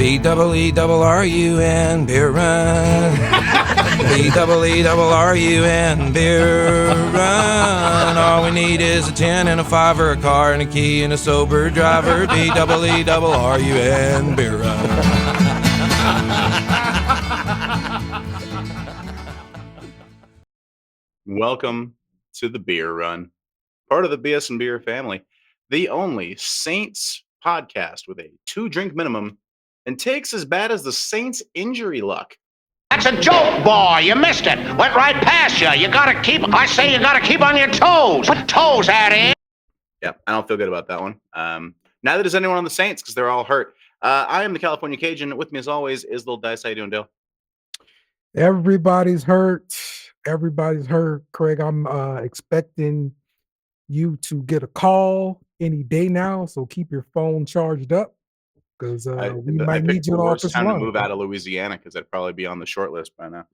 BEERUN, beer run. BEERUN, beer run. All we need is a 10 and a 5 or a car and a key and a sober driver. BEERUN, beer run. Welcome to the Beer Run, part of the BS and Beer family, the only Saints podcast with a 2-drink minimum and takes as bad as the Saints' injury luck. That's a joke, boy. You missed it. Went right past you. You gotta keep on your toes. What toes, Addy? Yeah, I don't feel good about that one. Neither does anyone on the Saints because they're all hurt. I am the California Cajun. With me, as always, is Lil Dice. How you doing, Dale? Everybody's hurt. Everybody's hurt, Craig. I'm expecting you to get a call any day now, so keep your phone charged up because we might need you in the office time line. to move out of Louisiana because I'd probably be on the short list by now.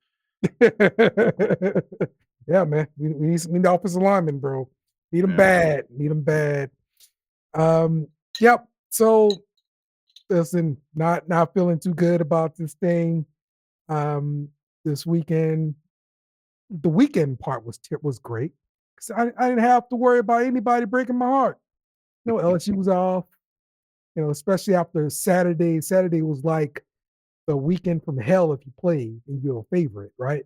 Yeah, man. We need the offensive linemen, bro. Need them bad. Need them bad. Yep. So listen, not feeling too good about this thing. This weekend. The weekend part was great because I didn't have to worry about anybody breaking my heart. You know, LSU was off. You know, especially after Saturday. Saturday was like the weekend from hell if you played and you're a favorite, right?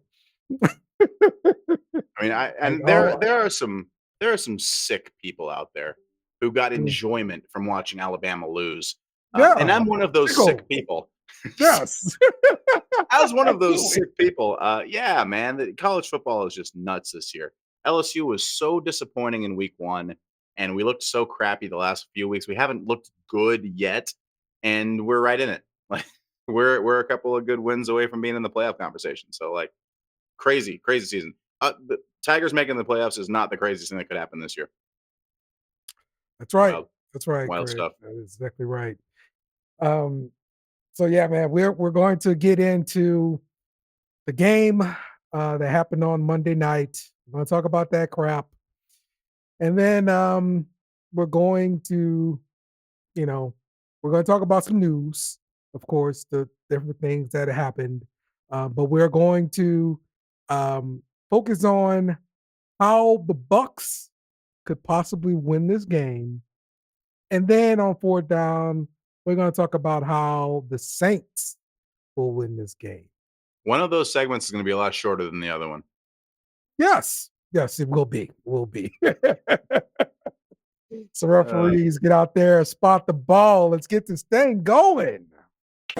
I mean, there are some sick people out there who got enjoyment from watching Alabama lose. And I'm one of those sick people. Yes. I was one of those sick people. Yeah, man, the college football is just nuts this year. LSU was so disappointing in week 1, and we looked so crappy the last few weeks. We haven't looked good yet, and we're right in it. Like we're a couple of good wins away from being in the playoff conversation. So like crazy season. The Tigers making the playoffs is not the craziest thing that could happen this year. That's right. Wild. That's right. Wild Craig. stuff. That is exactly right. So yeah, man, we're going to get into the game that happened on Monday night. We're going to talk about that crap, and then we're going to, we're going to talk about some news, of course, the different things that happened, but we're going to focus on how the Bucs could possibly win this game, and then on 4th down, we're going to talk about how the Saints will win this game. One of those segments is going to be a lot shorter than the other one. Yes, it will be. So referees, get out there, spot the ball. Let's get this thing going.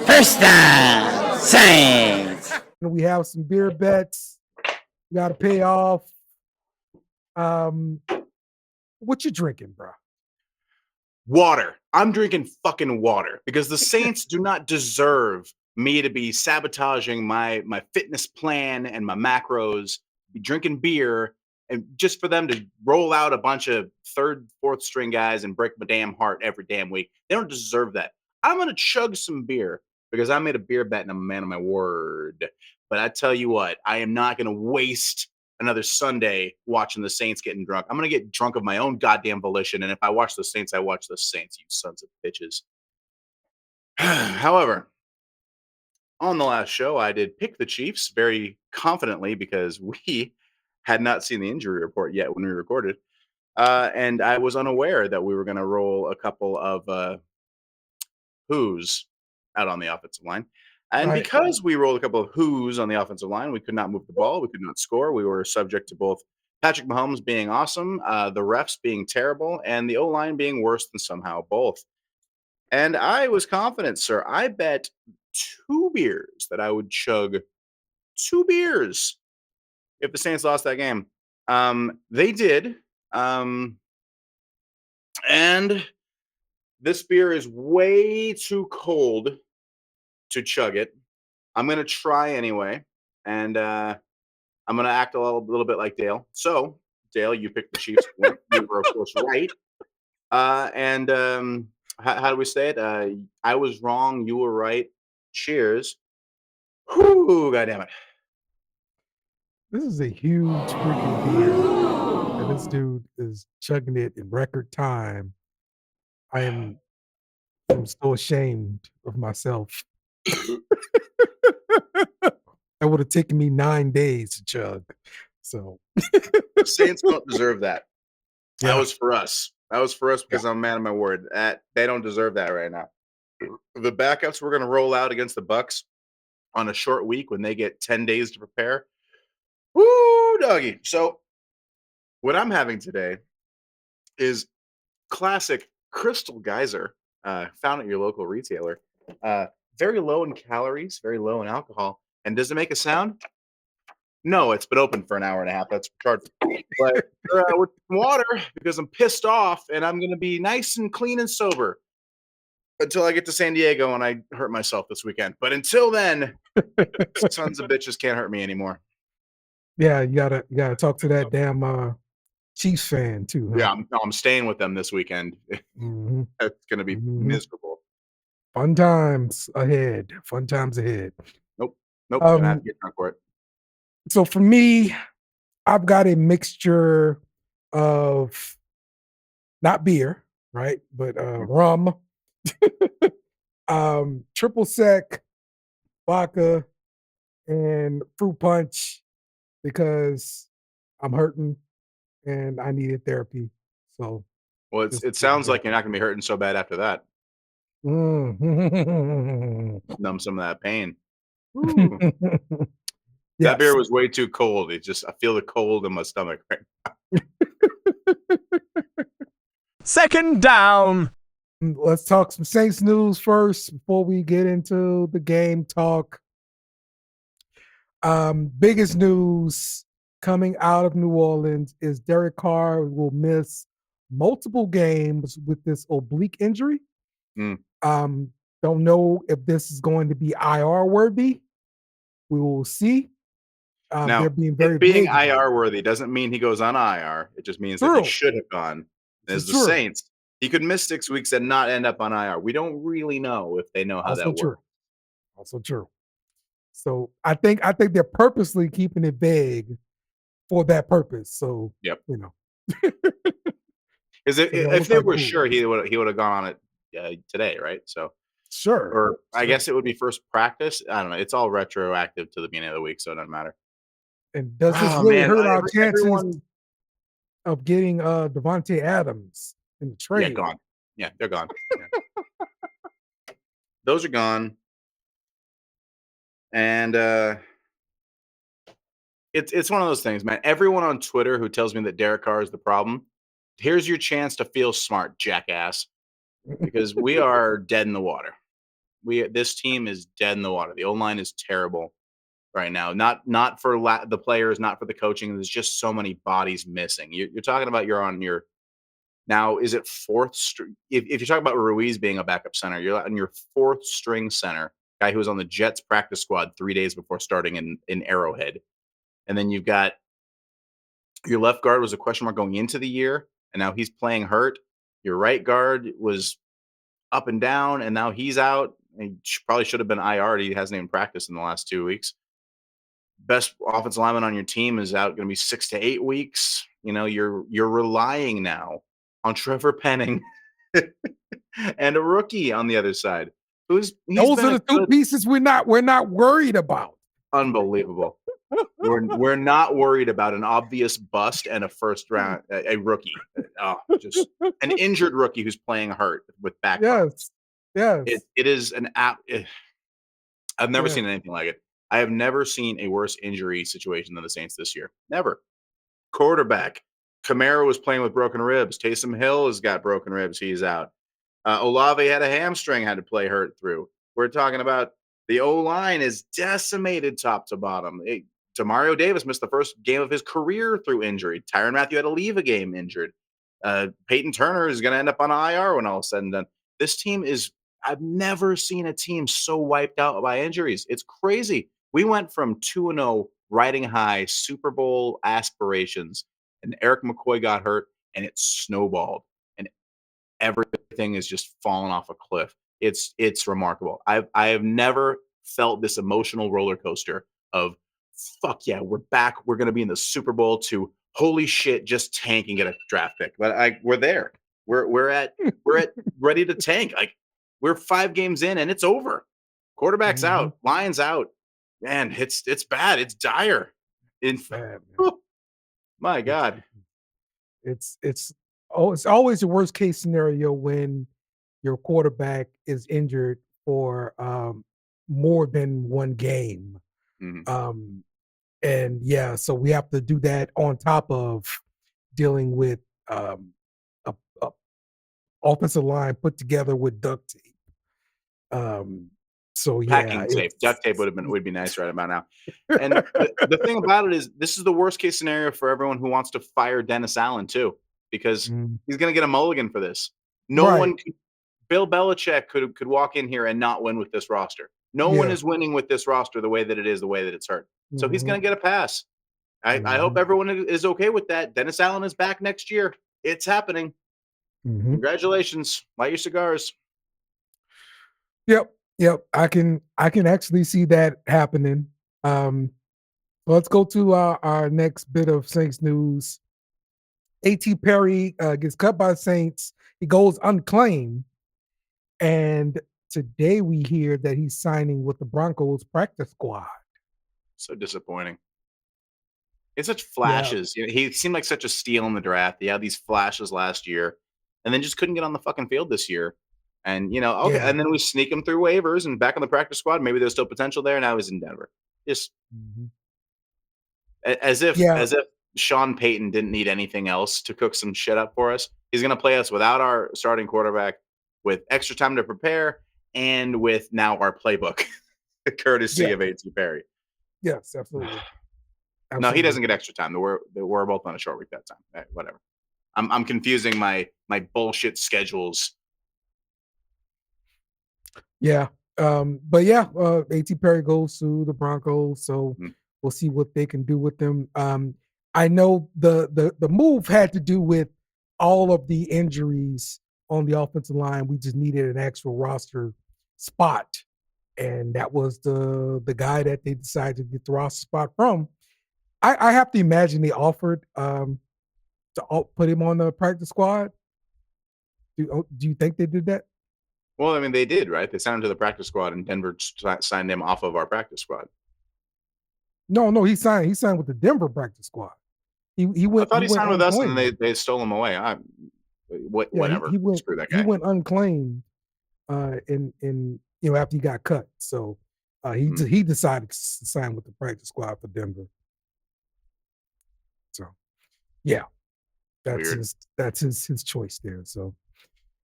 First down, Saints. We have some beer bets. We got to pay off. What you drinking, bro? Water. I'm drinking fucking water because the Saints do not deserve me to be sabotaging my fitness plan and my macros, be drinking beer, and just for them to roll out a bunch of 3rd, 4th string guys and break my damn heart every damn week. They don't deserve that. I'm going to chug some beer because I made a beer bet and I'm a man of my word. But I tell you what, I am not going to waste another Sunday watching the Saints getting drunk. I'm going to get drunk of my own goddamn volition. And if I watch the Saints, I watch the Saints, you sons of bitches. However, on the last show, I did pick the Chiefs very confidently because we had not seen the injury report yet when we recorded. And I was unaware that we were going to roll a couple of who's out on the offensive line. And because we rolled a couple of who's on the offensive line, we could not move the ball. We could not score. We were subject to both Patrick Mahomes being awesome, the refs being terrible, and the O-line being worse than somehow both. And I was confident, sir. I bet 2 beers that I would chug 2 beers if the Saints lost that game. They did. And this beer is way too cold to chug it. I'm going to try anyway. And I'm going to act a little bit like Dale. So, Dale, you picked the Chiefs. You were, of course, right. And how do we say it? I was wrong. You were right. Cheers. Whoo, goddamn it. This is a huge freaking beer. And this dude is chugging it in record time. I'm so ashamed of myself. That would have taken me 9 days to chug. So, The Saints don't deserve that. That yeah, was for us. That was for us yeah. because I'm a man of my word. They don't deserve that right now. The backups we're going to roll out against the Bucs on a short week when they get 10 days to prepare. Woo, doggy. So, what I'm having today is classic Crystal Geyser, found at your local retailer. Very low in calories, very low in alcohol. And does it make a sound? No, it's been open for an hour and a half. That's retarded. But with water, because I'm pissed off and I'm going to be nice and clean and sober until I get to San Diego and I hurt myself this weekend. But until then, sons of bitches can't hurt me anymore. Yeah, you gotta talk to that damn Chiefs fan too, huh? Yeah, I'm staying with them this weekend. Mhm, It's going to be mhm. miserable. Fun times ahead. Fun times ahead. Nope. Gonna have Um, to get drunk for it. so for me, I've got a mixture of not beer, right? But rum, triple sec, vodka, and fruit punch because I'm hurting and I needed therapy. So Well, just it give me sounds that. like you're not going to be hurting so bad after that. Mm. Numb some of that pain. Ooh. That Yes. beer was way too cold. I feel the cold in my stomach. Right? Second down. Let's talk some Saints news first before we get into the game talk. Biggest news coming out of New Orleans is Derek Carr will miss multiple games with this oblique injury. Mm. Don't know if this is going to be IR worthy. We will see. They're Now, being very it being vague about it. IR worthy doesn't mean he goes on IR. It just means that he True. should have gone. This As is the true. Saints, he could miss 6 weeks and not end up on IR. We don't really know if they know how Also that true. works. Also true. So I think they're purposely keeping it vague for that purpose. So Yep. you know, Because so they'll if look they like were fools. sure, he would have gone on it today, right? So, Sure. or I Sure. guess it would be first practice. I don't know. It's all retroactive to the beginning of the week, so it doesn't matter. And does this Oh really man, hurt our chances everyone, of getting Devontae Adams in the yeah, trade? gone. Yeah, they're gone. Yeah. Those are gone, and it's one of those things, man. Everyone on Twitter who tells me that Derek Carr is the problem, here's your chance to feel smart, jackass, because we are dead in the water. This team is dead in the water. The O line is terrible right now. Not for the players, not for the coaching. There's just so many bodies missing. You're talking about you're on your now. Is it fourth? If you're talking about Ruiz being a backup center, you're on your fourth string center, guy who was on the Jets practice squad 3 days before starting in Arrowhead, and then you've got your left guard was a question mark going into the year, and now he's playing hurt. Your right guard was up and down, and now he's out. He probably should have been IR. He hasn't even practiced in the last 2 weeks. Best offensive lineman on your team is out going to be 6 to 8 weeks. You know, you're relying now on Trevor Penning and a rookie on the other side. He's Those been are a the two good, pieces we're not worried about. unbelievable. We're not worried about an obvious bust and a first round a rookie. Just an injured rookie who's playing hurt with back problems. Yes. Yes. It is an app. I've never Yes. seen anything like it. I have never seen a worse injury situation than the Saints this year. Never. Quarterback. Kamara was playing with broken ribs. Taysom Hill has got broken ribs. He's out. Olave had a hamstring, had to play hurt through. We're talking about the O line is decimated top to bottom. Demario Davis missed the first game of his career through injury. Tyrann Mathieu had to leave a game injured. Peyton Turner is going to end up on IR when all is said and done. This team is, I've never seen a team so wiped out by injuries. It's crazy. We went from 2-0 riding high Super Bowl aspirations, and Eric McCoy got hurt, and it snowballed. And everything is just falling off a cliff. It's remarkable. I have never felt this emotional roller coaster of fuck yeah, we're back. We're gonna be in the Super Bowl to holy shit, just tank and get a draft pick. But we're there. We're at ready to tank. Like we're 5 games in and it's over. Quarterback's out, Lions out. Man, it's bad. It's dire. Bad, man. Whew, my It's God. it's it's always the worst case scenario when your quarterback is injured for more than one game. Mhm. And yeah, so we have to do that on top of dealing with a offensive line put together with duct tape. So yeah, Packing tape. it's Duct tape would be nice right about now. And the thing about it is this is the worst case scenario for everyone who wants to fire Dennis Allen too, because Mm, he's gonna get a mulligan for this. No right. one could Bill Belichick could walk in here and not win with this roster. No one Yeah. is winning with this roster the way that it is, the way that it's hurt. So he's Hmm. gonna get a pass. I hope everyone is okay with that. Dennis Allen is back next year. It's happening. Hmm. Congratulations. Light your cigars. Yep. Yep. I can actually see that happening. Um, let's go to our next bit of Saints news. A.T. Perry gets cut by the Saints. He goes unclaimed. And today we hear that he's signing with the Broncos practice squad. So disappointing. It's such Yeah. flashes. He seemed like such a steal in the draft. He had these flashes last year, and then just couldn't get on the fucking field this year. And okay, Yeah. and then we sneak him through waivers and back on the practice squad. Maybe there's still potential there. Now he's in Denver. Just Mhm. as if Yeah. as if Sean Payton didn't need anything else to cook some shit up for us. He's gonna play us without our starting quarterback, with extra time to prepare, and with now our playbook, courtesy Yeah. of A.T. Perry. Yes, absolutely. No, he Absolutely. doesn't get extra time. We're both on a short week that time. Whatever. I'm confusing my bullshit schedules. Yeah. But yeah, A.T. Perry goes to the Broncos, so Mhm. we'll see what they can do with them. I know the move had to do with all of the injuries on the offensive line. We just needed an actual roster spot, and that was the guy that they decided to get the roster spot from. I have to imagine they offered to put him on the practice squad. Do you think they did that? Well, I mean, they did, right? They signed him to the practice squad, and Denver signed him off of our practice squad. No, no, he signed with the Denver practice squad. He I went thought he he went signed with us, and then unclaimed. they stole him away. Yeah, Whatever. Screw that he guy. went unclaimed in after he got cut. So Mhm. he decided to sign with the practice squad for Denver. So yeah, Weird. that's his choice there. So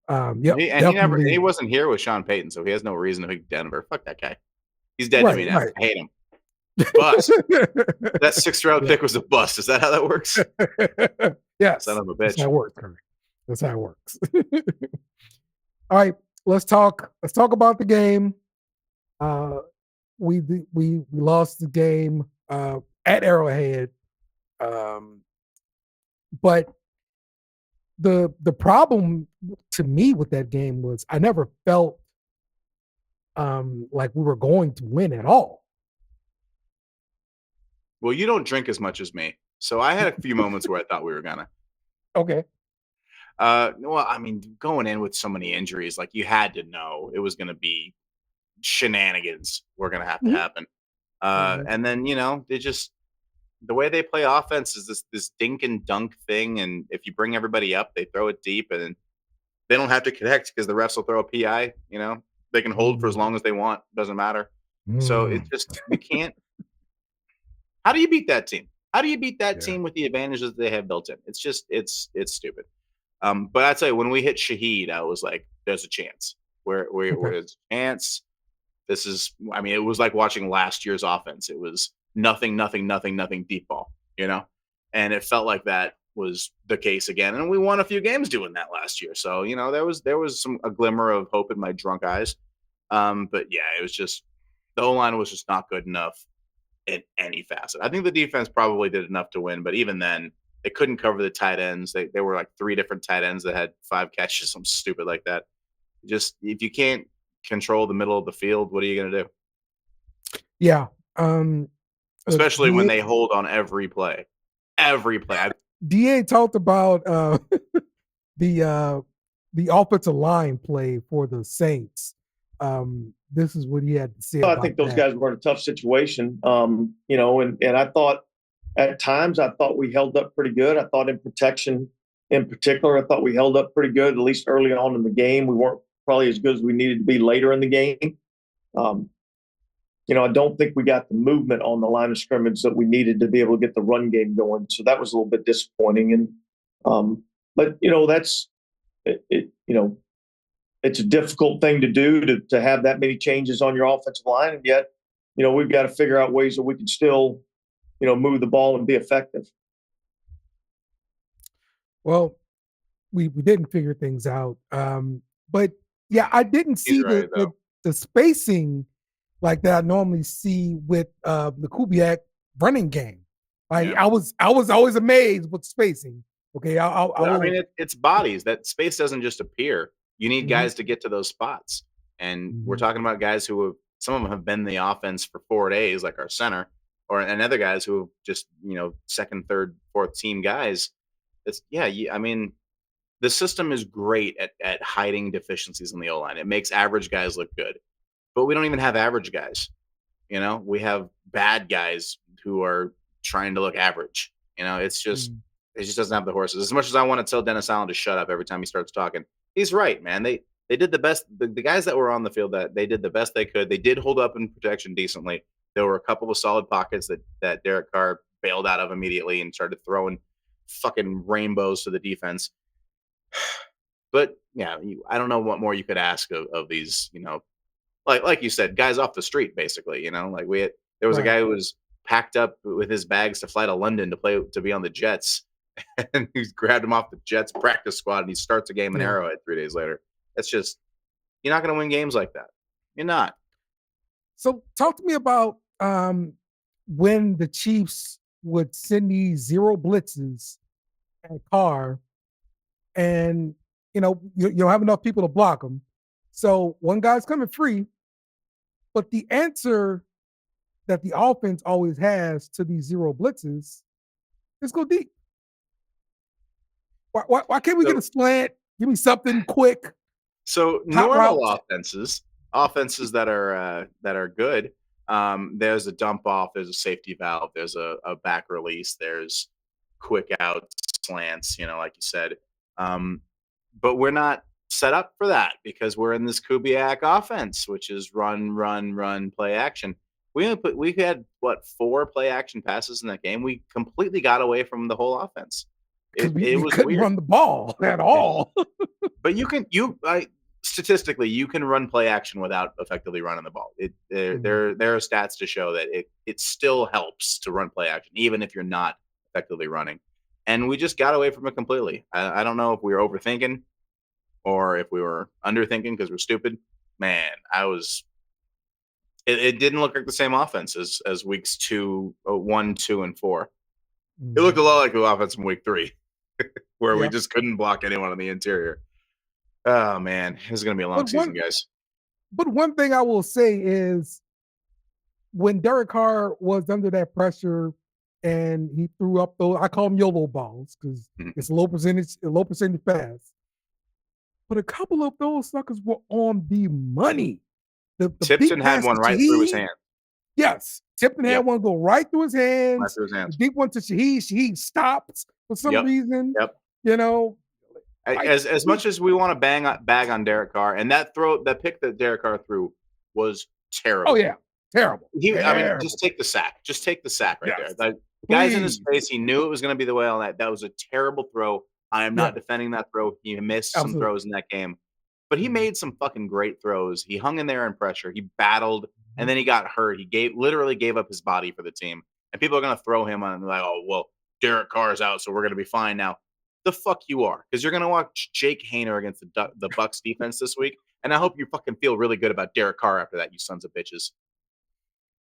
And yep, he definitely wasn't here with Sean Payton, so he has no reason to pick Denver. Fuck that guy. He's dead to right, me now. right. I hate him. Bust. That sixth round Yeah. pick was a bust. Is that how that works? Son Yes, of a that's how bitch. it works, Kirk. That's how it works. All right, let's talk about the game. Uh we lost the game at Arrowhead. Um, but the problem to me with that game was I never felt like we were going to win at all. Well, you don't drink as much as me, so I had a few moments where I thought we were gonna. Okay. Well, I mean, going in with so many injuries, like you had to know it was gonna be shenanigans were gonna have to Mhm. happen. Mhm. And then they just the way they play offense is this dink and dunk thing, and if you bring everybody up, they throw it deep, and they don't have to connect because the refs will throw a PI. They can hold for as Mm. long as they want. Doesn't matter. So it's Mm. just you can't. How do you beat that team? How do you beat that Yeah. team with the advantages they have built in? It's just it's stupid. But I'd say when we hit Shaheed, I was like, "There's a chance. Where Okay. there's a chance." This is, I mean, it was like watching last year's offense. It was nothing, nothing, nothing, nothing deep ball, and it felt like that was the case again. And we won a few games doing that last year. So there was a glimmer of hope in my drunk eyes. But yeah, it was just the O line was just not good enough in any facet. I think the defense probably did enough to win, but even then, they couldn't cover the tight ends. They were like three different tight ends that had 5 catches, something stupid like that. Just if you can't control the middle of the field, what are you going to do? Yeah. Um Especially when DA they hold on every play. Every play. DA talked about the uh the offensive line play for the Saints. this is what he had to say I about think those that. guys were in a tough situation. And I thought at times we held up pretty good. I thought in protection in particular, I thought we held up pretty good, at least early on in the game. We weren't probably as good as we needed to be later in the game. I don't think we got the movement on the line of scrimmage that we needed to be able to get the run game going. So that was a little bit disappointing. But that's it. It's a difficult thing to do to have that many changes on your offensive line, and yet, we've got to figure out ways that we can still, move the ball and be effective. Well, we didn't figure things out. But yeah, I didn't see right, the spacing like that I normally see with the Kubiak running game. Like Yeah. I was always amazed with spacing. Okay, Well, I mean, it's bodies. That space doesn't just appear. You need Mhm. guys to get to those spots. And we're talking about guys who have, some of them have been in the offense for 4 days, like our center, and other guys who have just, second, third, fourth team guys. I mean, the system is great at hiding deficiencies in the O line. It makes average guys look good, but we don't even have average guys. We have bad guys who are trying to look average. It's just it just doesn't have the horses. As much as I want to tell Dennis Allen to shut up every time he starts talking, he's right, man. They did the best. The guys that were on the field, that they did the best they could. They did hold up in protection decently. There were a couple of solid pockets that Derek Carr bailed out of immediately and started throwing fucking rainbows to the defense. But yeah, I don't know what more you could ask of these. Like you said, guys off the street, basically. Like there was a Right. guy who was packed up with his bags to fly to London to be on the Jets, and he's grabbed him off the Jets practice squad, and he starts a game in Yeah. Arrowhead 3 days later. That's just, you're not going to win games like that. You're not. So talk to me about when the Chiefs would send these zero blitzes at Carr, and you don't have enough people to block them. So one guy's coming free, but the answer that the offense always has to these zero blitzes is go deep. Why can't we get a slant? Give me something quick. So Hot normal routes. offenses that are good. There's a dump off. There's a safety valve. There's a back release. There's quick out slants. Like you said. But we're not set up for that because we're in this Kubiak offense, which is run, play action. We had 4 play action passes in that game. We completely got away from the whole offense. Because we It was couldn't weird. run the ball at all. But statistically, you can run play action without effectively running the ball. There are stats to show that it still helps to run play action, even if you're not effectively running. And we just got away from it completely. I don't know if we were overthinking or if we were underthinking because we're stupid. Man, it didn't look like the same offense as weeks 1, 2, and 4. It looked a lot like the offense from week 3, where we just couldn't block anyone on the interior. Oh man, this is gonna be a long season, guys. But one thing I will say is when Derek Carr was under that pressure and he threw up those, I call them YOLO balls because it's low percentage pass. But a couple of those suckers were on the money. The Tipton deep had pass one to right through his Shaheed- hand. Yes, Tipton had one go right through his Right hands. through his hands. The deep one to Shaheed. Shaheed stopped for some reason. Yep. As much as we want to bag on Derek Carr, and that pick that Derek Carr threw was terrible. Oh yeah, terrible. I mean, just take the sack. Just take the sack right there. Like, guys in his face, he knew it was going to be the way on that. That was a terrible throw. I am not defending that throw. He missed some throws in that game, but he made some fucking great throws. He hung in there in pressure. He battled, and then he got hurt. He literally gave up his body for the team. And people are going to throw him on like, oh well, Derek Carr's out, so we're going to be fine now. The fuck you are, because you're going to watch Jake Haener against the Bucs defense this week, and I hope you fucking feel really good about Derek Carr after that, you sons of bitches.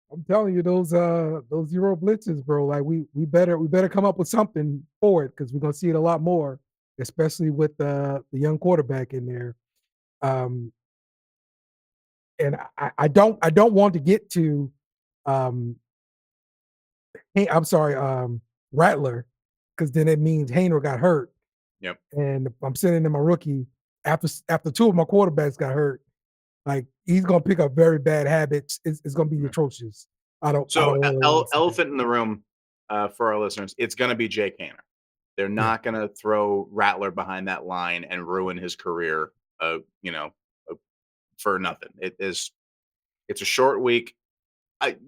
I'm telling you, those zero blitzes, bro. Like we better come up with something for it because we're gonna see it a lot more, especially with the young quarterback in there. And I don't want to get to Rattler, because then it means Haener got hurt. Yep. And I'm sending in my rookie after 2 of my quarterbacks got hurt. Like he's gonna pick up very bad habits. It's gonna be atrocious. I don't So, really want to see that. elephant in the room for our listeners, it's going to be Jake Haener. They're Yeah. not going to throw Rattler behind that line and ruin his career, uh, you know, uh, for nothing. It's a short week.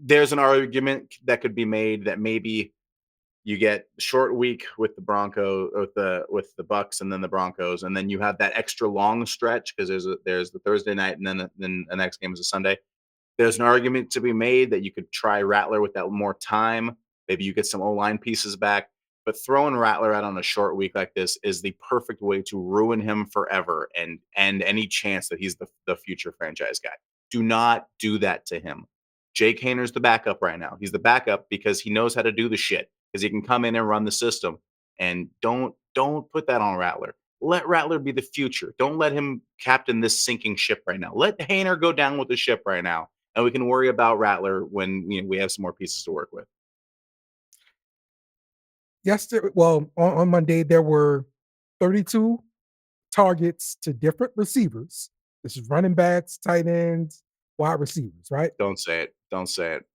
There's an argument that could be made that maybe you get a short week with the with the Bucks and then the Broncos, and then you have that extra long stretch because there's the Thursday night and then the next game is a Sunday. There's an argument to be made that you could try Rattler with that more time. Maybe you get some O-line pieces back. But throwing Rattler out on a short week like this is the perfect way to ruin him forever and end any chance that he's the future franchise guy. Do not do that to him. Jake Hayner's the backup right now. He's the backup because he knows how to do the shit, because he can come in and run the system. And don't put that on Rattler. Let Rattler be the future. Don't let him captain this sinking ship right now. Let Hayner go down with the ship right now, and we can worry about Rattler when we have some more pieces to work with. Yesterday, well, on Monday, there were 32 targets to different receivers. This is running backs, tight ends, wide receivers, right? Don't say it. Don't say it.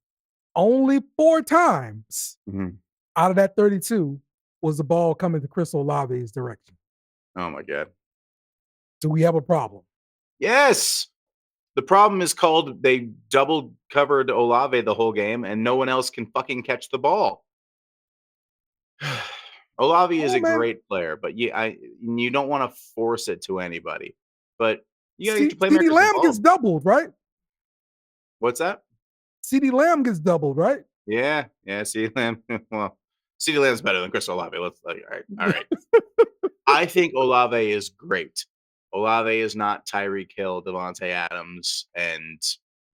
Only 4 times Mhm. out of that 32 was the ball coming to Chris Olave's direction. Oh my god. Do we have a problem? Yes. The problem is called they double covered Olave the whole game, and no one else can fucking catch the ball. Olave is Oh, a man. great player, but you don't want to force it to anybody. But you got to get your CeeDee playmakers Lamb gets involved. doubled, right? What's that? CeeDee Lamb gets doubled, right? Yeah, CeeDee Lamb. Well, CeeDee Lamb's better than Chris Olave. All right. I think Olave is great. Olave is not Tyreek Hill, Devontae Adams, and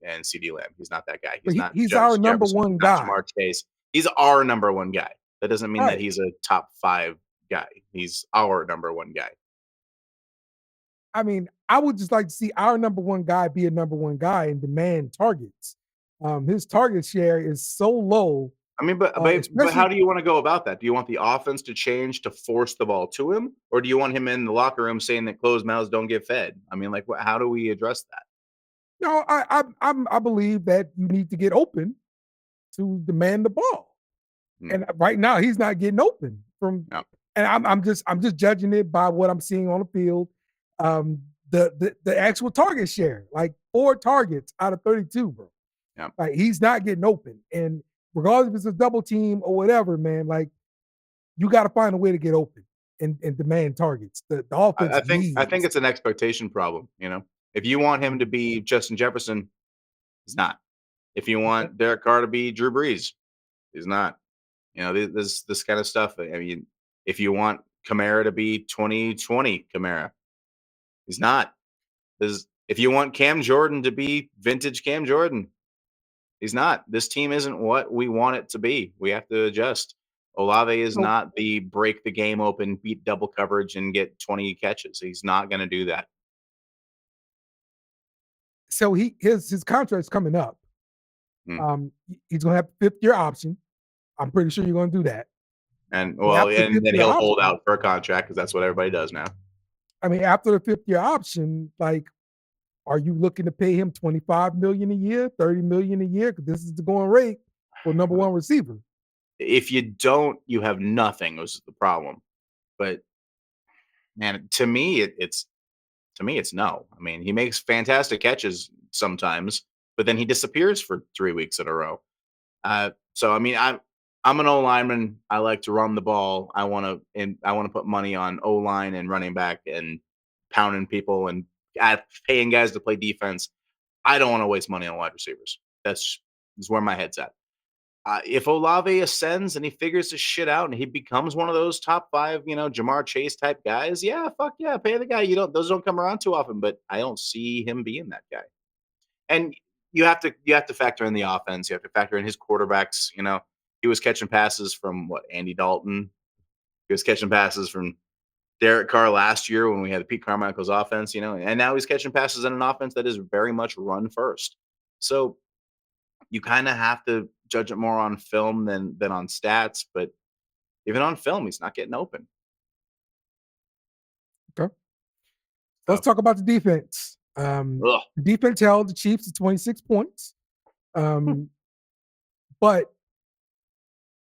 CeeDee Lamb. He's not that guy. But He's not he's our Justin number Jefferson. He's one not guy. Jamar Chase. He's our number one guy. That doesn't mean that Right. he's a top 5 guy. He's our number one guy. I mean, I would just like to see our number one guy be a number one guy and demand targets. His target share is so low. I mean, but Especially how do you want to go about that? Do you want the offense to change to force the ball to him, or do you want him in the locker room saying that closed mouths don't get fed? I mean, like, how do we address that? no, I believe that you need to get open to demand the ball. Hmm. And right now he's not getting open from No. and I'm just judging it by what I'm seeing on the field. The actual target share, like 4 targets out of 32, bro. Yeah. Like he's not getting open. And regardless if it's a double team or whatever, man, like you got to find a way to get open and demand targets. The offense I think needs. it's an expectation problem. If you want him to be Justin Jefferson, he's not. If you want Derek Carr to be Drew Brees, he's not. This kind of stuff. I mean, if you want Kamara to be 2020 Kamara, he's not. If you want Cam Jordan to be vintage Cam Jordan, he's not. This team isn't what we want it to be. We have to adjust. Olave is So, not the break the game open, beat double coverage, and get 20 catches. He's not going to do that. so his contract's coming up. Hmm. He's gonna have a 5th-year option. I'm pretty sure you're gonna do that. And After the and then 5th-year he'll hold option, out for a contract because that's what everybody does now. I mean, after the 5th-year option, like, are you looking to pay him $25 million a year, $30 million a year? Because this is the going rate for number one receiver. If you don't, you have nothing. Was the problem. But man, to me, it's no. I mean, he makes fantastic catches sometimes, but then he disappears for 3 weeks in a row. So I mean, I'm an O lineman. I like to run the ball. I want to put money on O line and running back and pounding people and paying guys to play defense. I don't want to waste money on wide receivers. That's where my head's at. If Olave ascends and he figures his shit out and he becomes one of those top 5, Jamar Chase type guys, yeah, fuck yeah, pay the guy. Those don't come around too often, but I don't see him being that guy. And you have to factor in the offense. You have to factor in his quarterbacks. He was catching passes from Andy Dalton. He was catching passes from Derek Carr last year when we had Pete Carmichael's offense. And now he's catching passes in an offense that is very much run first. So you kind of have to judge it more on film than on stats. But even on film, he's not getting open. Okay. Let's So, talk about the defense. Ugh. Defense held the Chiefs to 26 points. But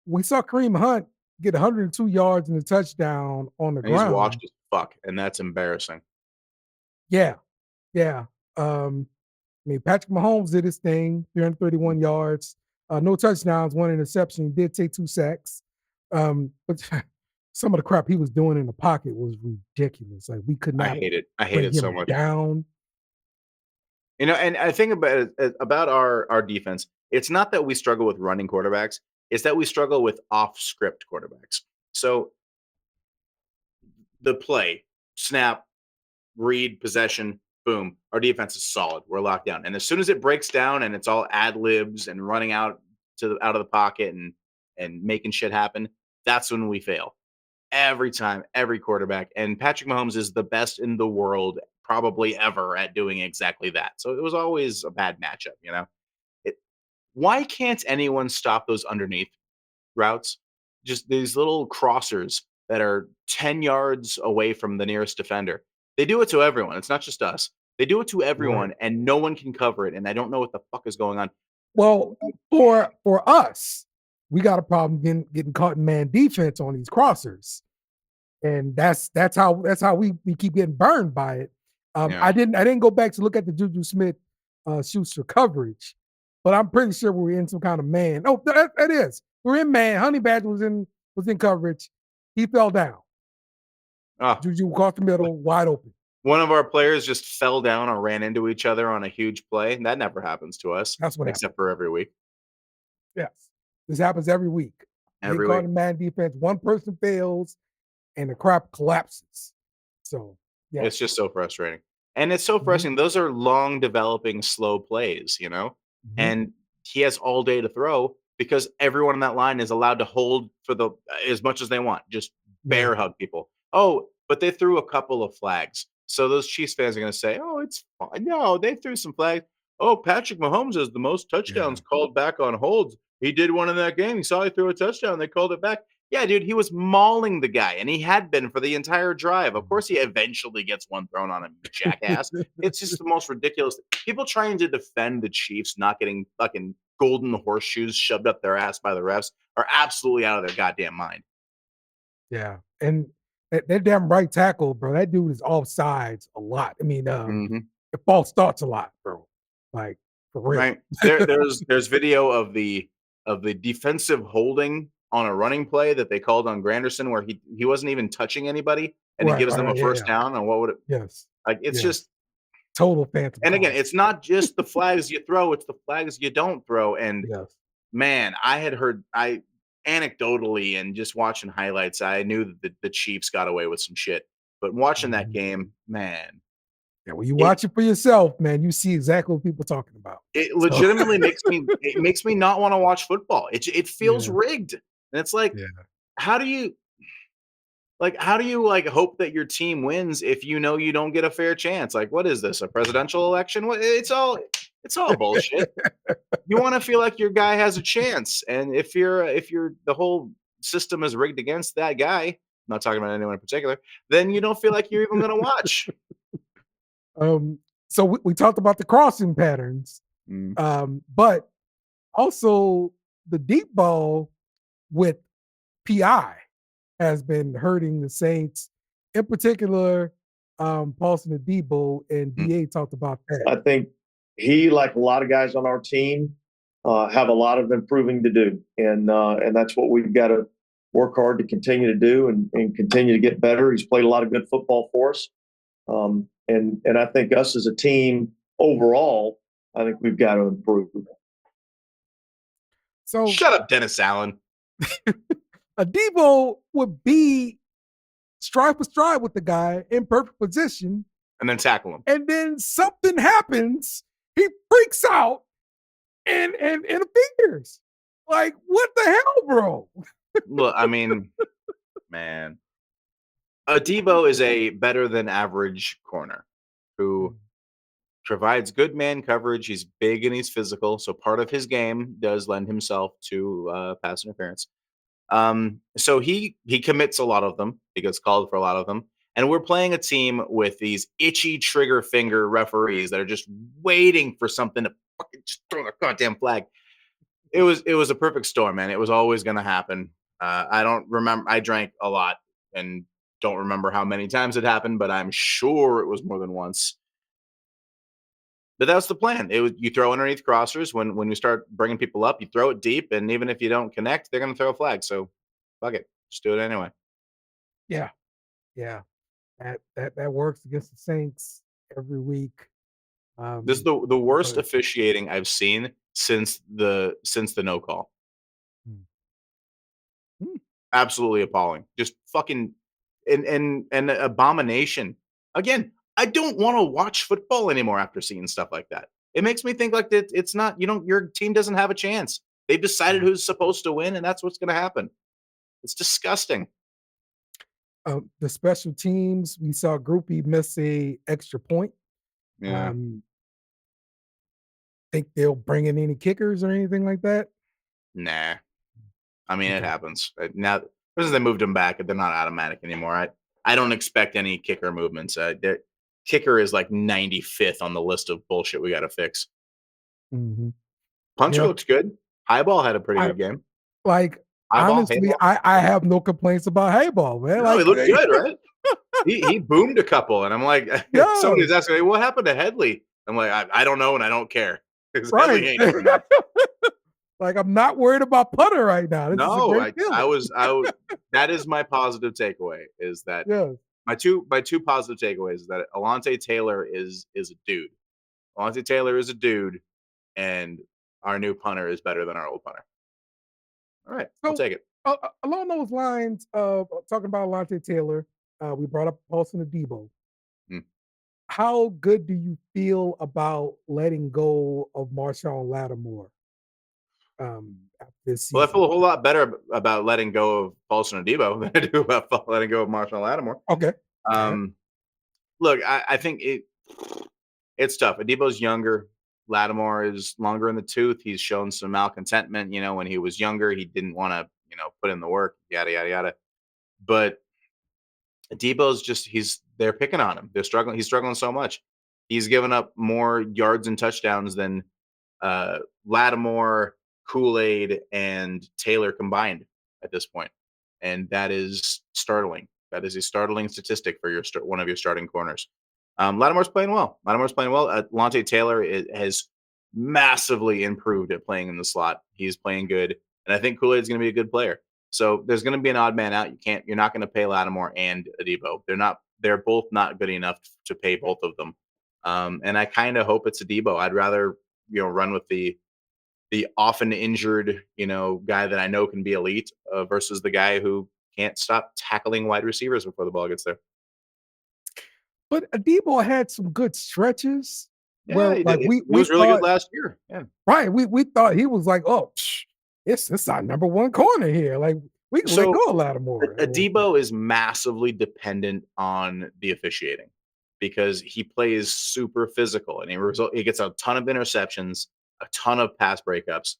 we saw Kareem Hunt get 102 yards and a touchdown on the And he's ground. washed as fuck, and that's embarrassing. Yeah. I mean, Patrick Mahomes did his thing, 331 yards, no touchdowns, 1 interception. He did take 2 sacks. But some of the crap he was doing in the pocket was ridiculous. Like, we could I not hate it. I hate bring it so him much. down. And I think about our defense. It's not that we struggle with running quarterbacks. It's that we struggle with off-script quarterbacks. So the play, snap, read, possession, boom. Our defense is solid. We're locked down. And as soon as it breaks down and it's all ad libs and running out of the pocket and making shit happen, that's when we fail. Every time, every quarterback. And Patrick Mahomes is the best in the world, probably ever, at doing exactly that. So it was always a bad matchup, you know? Why can't anyone stop those underneath routes? Just these little crossers that are 10 yards away from the nearest defender. They do it to everyone. It's not just us. They do it to everyone, Right. and no one can cover it. And I don't know what the fuck is going on. Well, for us, we got a problem getting caught in man defense on these crossers. And that's how we keep getting burned by it. Yeah. I didn't go back to look at the Juju Smith Schuster coverage, but I'm pretty sure we were in some kind of man. Oh, that is. We're in man. Honey Badger was in coverage. He fell down. Oh, Juju caught the middle, wide open. one of our players just fell down or ran into each other on a huge play. That never happens to us. That's what except for every week. Yes. This happens every week. You Every get caught week. in man defense, one person fails, and the crap collapses. So, yeah. It's just so frustrating. And it's so frustrating. Those are long developing, slow plays, you know? And he has all day to throw because everyone on that line is allowed to hold for as much as they want. Just bear hug people. Oh, but they threw a couple of flags. So those Chiefs fans are going to say, "Oh, it's fine." No, they threw some flags. Oh, Patrick Mahomes has the most touchdowns called back on holds. He did one in that game. You saw he threw a touchdown. They called it back. Yeah, dude, he was mauling the guy, and he had been for the entire drive. Of course, he eventually gets one thrown on him, you jackass. It's just the most ridiculous. People trying to defend the Chiefs not getting fucking golden horseshoes shoved up their ass by the refs are absolutely out of their goddamn mind. Yeah. And that damn right tackle, bro, that dude is off sides a lot. I mean, it false starts a lot, bro. Like, for real. Right. There's video of the defensive holding on a running play that they called on Granderson where he wasn't even touching anybody and he gives them a first down. And what would it Yes. like? It's Yes. just Total phantom. and again, calls. it's not just the flags you throw, it's the flags you don't throw. And Yes. man, I had heard anecdotally and just watching highlights, I knew that the Chiefs got away with some shit. But watching that game, man, Yeah, when you watch it for yourself, man, you see exactly what people are talking about. it legitimately makes me not want to watch football. It feels rigged. And it's like, how do you hope that your team wins if you know you don't get a fair chance? Like, what is this, a presidential election? It's all bullshit. You want to feel like your guy has a chance, and if the whole system is rigged against that guy, I'm not talking about anyone in particular, then you don't feel like you're even going to watch. So we talked about the crossing patterns, but also the deep ball with PI has been hurting the Saints, in particular, Paulson Adebo and DA talked about that. I think he, like a lot of guys on our team, have a lot of improving to do, and that's what we've got to work hard to continue to do and continue to get better. He's played a lot of good football for us, and I think us as a team overall, I think we've got to improve. So shut up, Dennis Allen. Adebo would be stride for stride with the guy in perfect position, and then tackle him, and then something happens. He freaks out and interferes. Like, what the hell, bro? Look, I mean, man, Adebo is a better than average corner who provides good man coverage. He's big and he's physical, so part of his game does lend himself to pass interference. So he commits a lot of them. He gets called for a lot of them, And we're playing a team with these itchy trigger finger referees that are just waiting for something to fucking just throw the goddamn flag. It was a perfect storm, man. It was always going to happen. I don't remember. I drank a lot and don't remember how many times it happened, but I'm sure it was more than once. But that's the plan. You throw underneath crossers when you start bringing people up, you throw it deep, and even if you don't connect, they're going to throw a flag. So fuck it, just do it anyway. Yeah, yeah. That works against the Saints every week. This is the worst but- officiating I've seen since the no call. Hmm. Absolutely appalling. Just fucking and abomination. Again, I don't want to watch football anymore after seeing stuff like that. It makes me think like that it's not, your team doesn't have a chance. They've decided who's supposed to win, and that's what's going to happen. It's disgusting. The special teams, we saw Groupie miss a extra point. Yeah. Think they'll bring in any kickers or anything like that? Nah. I mean, it Okay. happens. Now, since they moved them back, they're not automatic anymore. I don't expect any kicker movements. Their kicker is like 95th on the list of bullshit we got to fix. Mhm. Punter Yeah. looks good. Highball had a pretty I- good game. Like, Highball, honestly, Hayball. I have no complaints about Hayball, man. No, Like, he looked good, right? he boomed a couple, and I'm like, Yeah. somebody's asking me, what happened to Headley? I'm like, I don't know, and I don't care. Because Right. Headley ain't doing that. Like, I'm not worried about Putter right now. This is a No, great feeling. I was that is my positive takeaway, is that Yeah. my two positive takeaways is that Alontae Taylor is a dude. Alontae Taylor is a dude, and our new punter is better than our old punter. All right, I'll So- take it. Along those lines of talking about Alontae Taylor, we brought up Paulson Adebo. Hmm. How good do you feel about letting go of Marshawn Lattimore after this season? Well, I feel a whole lot better about letting go of Paulson Adebo than I do about letting go of Marshall Lattimore. Okay. Look, I think it's tough. Adebo's younger. Lattimore is longer in the tooth. He's shown some malcontentment. When he was younger, he didn't want to, put in the work, yada, yada, yada. But Adebo's they're picking on him. They're struggling. He's struggling so much. He's given up more yards and touchdowns than Lattimore, Kool-Aid, and Taylor combined at this point. And that is startling. That is a startling statistic for one of your starting corners. Lattimore's playing well. Alontae Taylor has massively improved at playing in the slot. He's playing good. And I think Kool-Aid's going to be a good player. So there's going to be an odd man out. You're not going to pay Lattimore and Adebo. They're both not good enough to pay both of them. And I kind of hope it's Adebo. I'd rather, run with the often injured, guy that I know can be elite versus the guy who can't stop tackling wide receivers before the ball gets there. But Adebo had some good stretches where, he like, did. we He was really thought, good last year. Yeah. right? We thought he was like, oh, it's our number one corner here. Like, we can let So, go of Lattimore. Adebo is massively dependent on the officiating because he plays super physical and he gets a ton of interceptions, a ton of pass breakups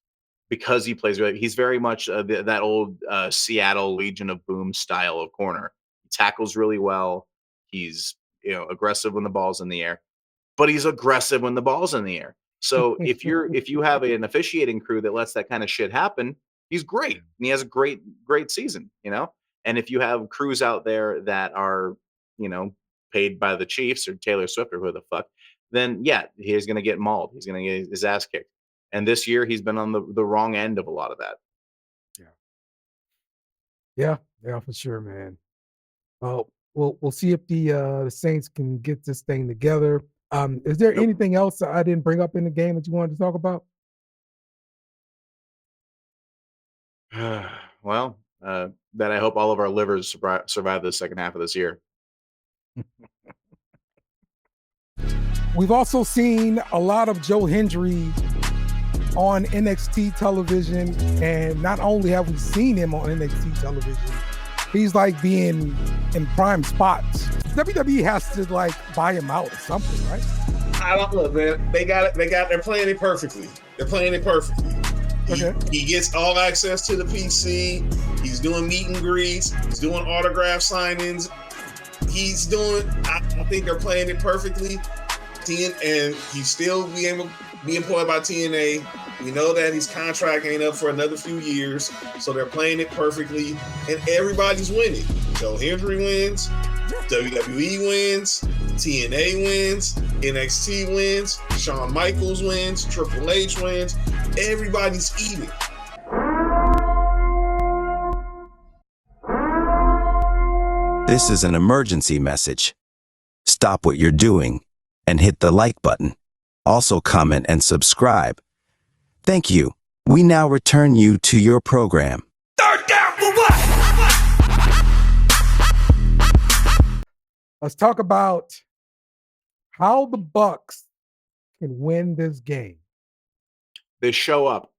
because he plays. He's very much that old Seattle Legion of Boom style of corner. He tackles really well. He's aggressive when the ball's in the air, but he's aggressive when the ball's in the air. So if you have an officiating crew that lets that kind of shit happen, he's great. And he has a great season, And if you have crews out there that are, paid by the Chiefs or Taylor Swift or who the fuck, then yeah, he's going to get mauled. He's going to get his ass kicked. And this year he's been on the wrong end of a lot of that. Yeah, for sure, man. We'll see if the Saints can get this thing together. Is there Nope. anything else that I didn't bring up in the game that you wanted to talk about? Well, that I hope all of our livers survive the second half of this year. We've also seen a lot of Joe Hendry on NXT television, and not only have we seen him on NXT television, he's like being in prime spots. WWE has to like buy him out or something, right? I don't look, man. They're playing it perfectly. They're playing it perfectly. Okay. He gets all access to the PC. He's doing meet and greets. He's doing autograph signings. he's doing. I think they're playing it perfectly. And he's still being employed by TNA. We know that his contract ain't up for another few years, so they're playing it perfectly, and everybody's winning. Joe Hendry wins, WWE wins, TNA wins, NXT wins, Shawn Michaels wins, Triple H wins. Everybody's eating. This is an emergency message. Stop what you're doing and hit the like button. Also comment and subscribe. Thank you. We now return you to your program. Third down for what? Let's talk about how the Bucs can win this game. They show up.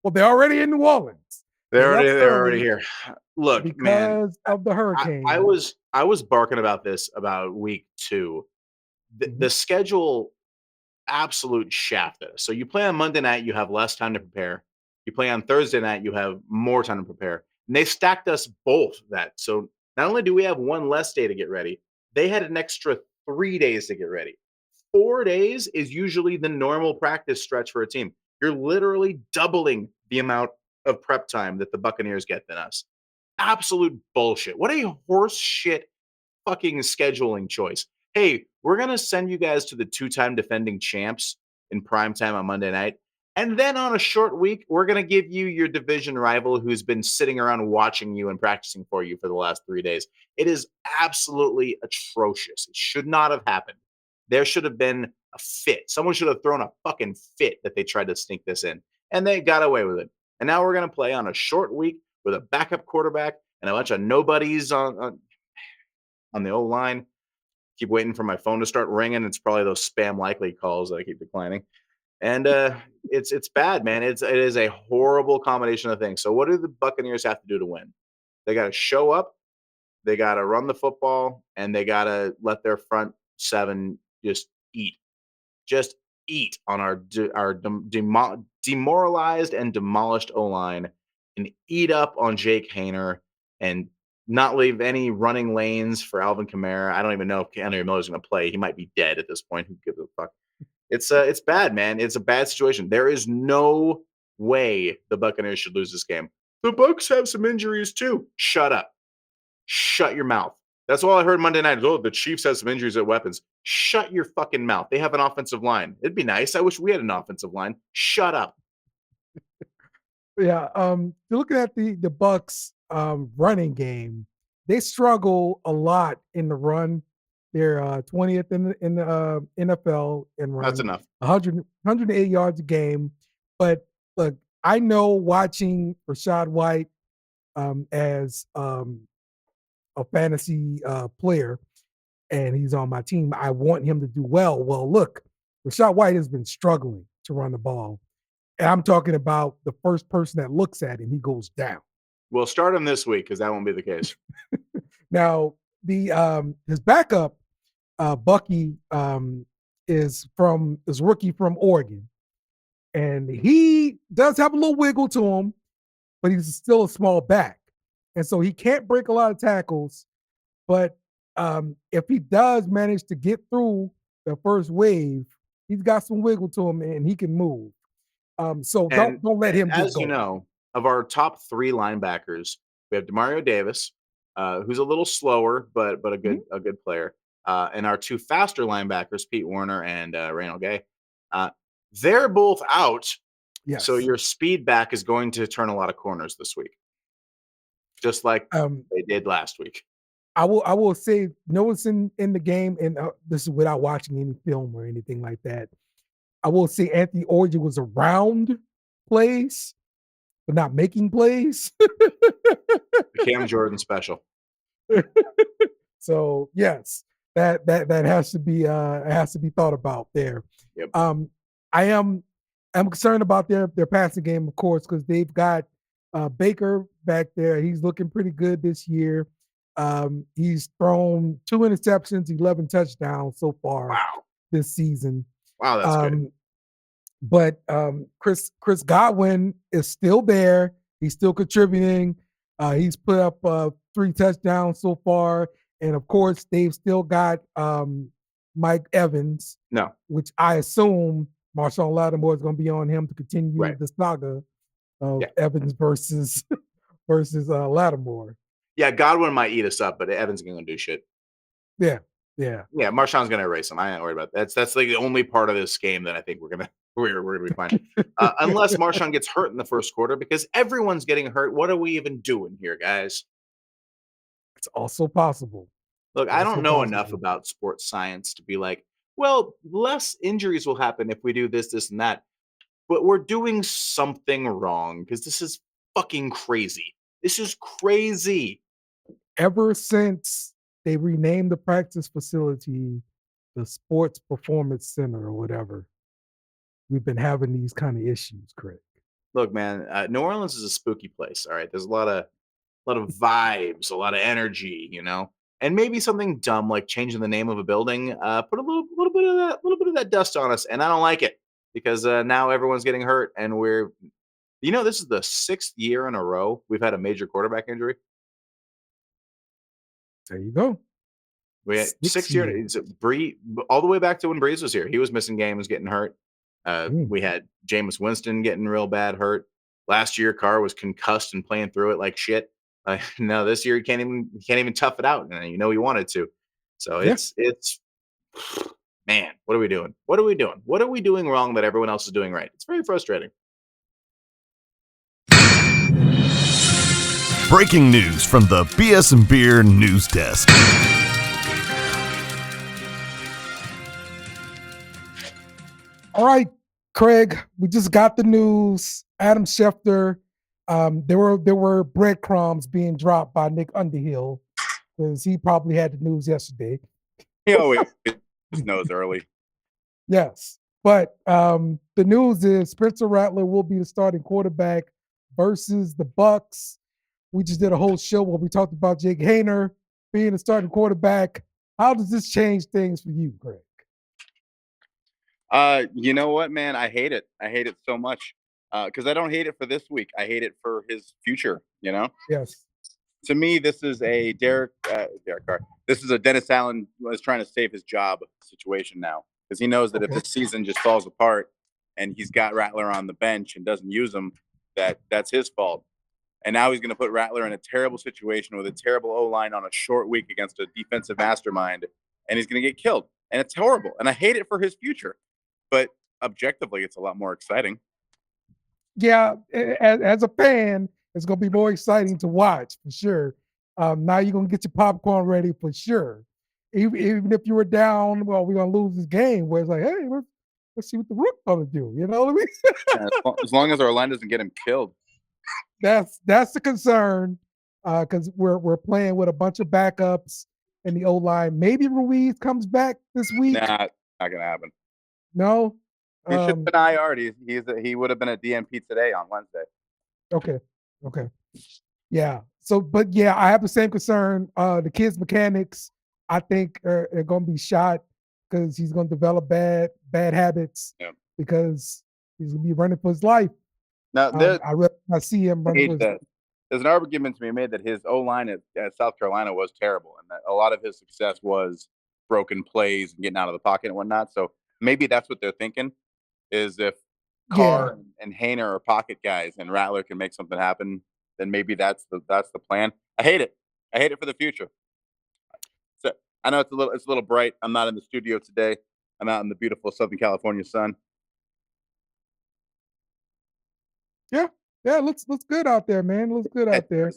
Well, they're already in New Orleans. They're left already early here. Look, man, because of the hurricane. I was barking about this about week 2. The schedule absolute shafted us. So you play on Monday night, you have less time to prepare. You play on Thursday night, you have more time to prepare. And they stacked us both that. So not only do we have one less day to get ready, they had an extra 3 days to get ready. 4 days is usually the normal practice stretch for a team. You're literally doubling the amount of prep time that the Buccaneers get than us. Absolute bullshit. What a horse shit fucking scheduling choice. Hey, we're going to send you guys to the 2-time defending champs in prime time on Monday night. And then on a short week, we're going to give you your division rival who's been sitting around watching you and practicing for you for the last 3 days. It is absolutely atrocious. It should not have happened. There should have been a fit. Someone should have thrown a fucking fit that they tried to sneak this in. And they got away with it. And now we're going to play on a short week with a backup quarterback and a bunch of nobodies on the O-line. Keep waiting for my phone to start ringing. It's probably those spam likely calls that I keep declining. And it's bad, man. It is a horrible combination of things. So what do the Buccaneers have to do to win? They got to show up, they got to run the football, and they got to let their front seven just eat. Just eat on our demoralized and demolished O-line, and eat up on Jake Haener, and not leave any running lanes for Alvin Kamara. I don't even know if Henry Miller's going to play. He might be dead at this point. Who gives a fuck? It's bad, man. It's a bad situation. There is no way the Buccaneers should lose this game. The Bucs have some injuries too. Shut up. Shut your mouth. That's all I heard Monday night. Oh, the Chiefs have some injuries at weapons. Shut your fucking mouth. They have an offensive line. It'd be nice. I wish we had an offensive line. Shut up. Yeah. Looking at the Bucs running game, they struggle a lot in the run. They're 20th in the NFL in run. That's enough. 108 yards a game. But look, I know watching Rachaad White as a fantasy player, and he's on my team, I want him to do well. Well, look, Rachaad White has been struggling to run the ball. And I'm talking about the first person that looks at him, he goes down. We'll start him this week because that won't be the case. Now, his backup, Bucky, is rookie from Oregon. And he does have a little wiggle to him, but he's still a small back. And so he can't break a lot of tackles. But if he does manage to get through the first wave, he's got some wiggle to him and he can move. So don't let him get as going. You know, of our top 3 linebackers, we have Demario Davis, who's a little slower, but a good player. And our 2 faster linebackers, Pete Werner and Reynold Gay, they're both out. Yes. So your speed back is going to turn a lot of corners this week, just like they did last week. I will say, noticing in the game, and this is without watching any film or anything like that, I will say Anthony Orji was around plays, but not making plays. The Cam Jordan special. So yes, that has to be thought about there. Yep. I'm concerned about their passing game, of course, because they've got Baker back there. He's looking pretty good this year. He's thrown 2 interceptions, 11 touchdowns so far this season. Wow, that's good. But Chris Godwin is still there. He's still contributing. He's put up 3 touchdowns so far. And of course, they've still got Mike Evans, No, which I assume Marshawn Lattimore is going to be on him to continue right. the saga of Yeah. Evans versus Lattimore. Yeah, Godwin might eat us up, but Evans ain't gonna do shit. Yeah, yeah. Yeah, Marshawn's gonna erase him. I ain't worried about that. That's like the only part of this game that I think we're gonna be fine. Unless Marshawn gets hurt in the first quarter, because everyone's getting hurt. What are we even doing here, guys? It's also possible. Look, I don't Also know enough possible. about sports science to be like, well, less injuries will happen if we do this, this, and that. But we're doing something wrong because this is fucking crazy. This is crazy. Ever since they renamed the practice facility the Sports Performance Center or whatever, we've been having these kind of issues, Craig. Look, man, New Orleans is a spooky place. All right, there's a lot of vibes, a lot of energy, and maybe something dumb like changing the name of a building, put a little bit of that dust on us, and I don't like it because now everyone's getting hurt, and this is the 6th year in a row we've had a major quarterback injury. There you go. We had 6 6 years. Bree, all the way back to when Breeze was here. He was missing games, getting hurt. We had Jameis Winston getting real bad hurt. Last year, Carr was concussed and playing through it like shit. No, this year he can't even tough it out, and he wanted to. So Yeah. it's man, what are we doing? What are we doing? What are we doing wrong that everyone else is doing right? It's very frustrating. Breaking news from the BS and Beer news desk. All right, Craig, we just got the news. Adam Schefter, there were breadcrumbs being dropped by Nick Underhill because he probably had the news yesterday. He always knows early. Yes, but the news is Spencer Rattler will be the starting quarterback versus the Bucs. We just did a whole show where we talked about Jake Hayner being the starting quarterback. How does this change things for you, Craig? You know what, man? I hate it. I hate it so much. Because I don't hate it for this week. I hate it for his future, Yes. To me, this is a Derek Carr. This is a Dennis Allen was trying to save his job situation now. Because he knows that if this season just falls apart and he's got Rattler on the bench and doesn't use him, that's his fault. And now he's going to put Rattler in a terrible situation with a terrible O-line on a short week against a defensive mastermind, and he's going to get killed. And it's horrible. And I hate it for his future. But objectively, it's a lot more exciting. Yeah, as a fan, it's going to be more exciting to watch for sure. Now you're going to get your popcorn ready for sure. Even if you were down, well, we're going to lose this game, where it's like, hey, let's see what the Rook going to do. You know what I mean? As long as our line doesn't get him killed. That's the concern, because we're playing with a bunch of backups in the O-line. Maybe Ruiz comes back this week. Nah, not gonna happen. No, he should have been IR'd. He would have been at DNP today on Wednesday. Okay, yeah. So, but yeah, I have the same concern. The kid's mechanics, I think, are going to be shot because he's going to develop bad habits. Yeah. Because he's going to be running for his life. Now, I see him running. There's an argument to be made that his O-line at South Carolina was terrible, and that a lot of his success was broken plays and getting out of the pocket and whatnot. So maybe that's what they're thinking, is if Carr and Hayner are pocket guys and Rattler can make something happen, then maybe that's the plan. I hate it. I hate it for the future. So I know it's a little bright. I'm not in the studio today. I'm out in the beautiful Southern California sun. Yeah, looks good out there, man. Looks good out there.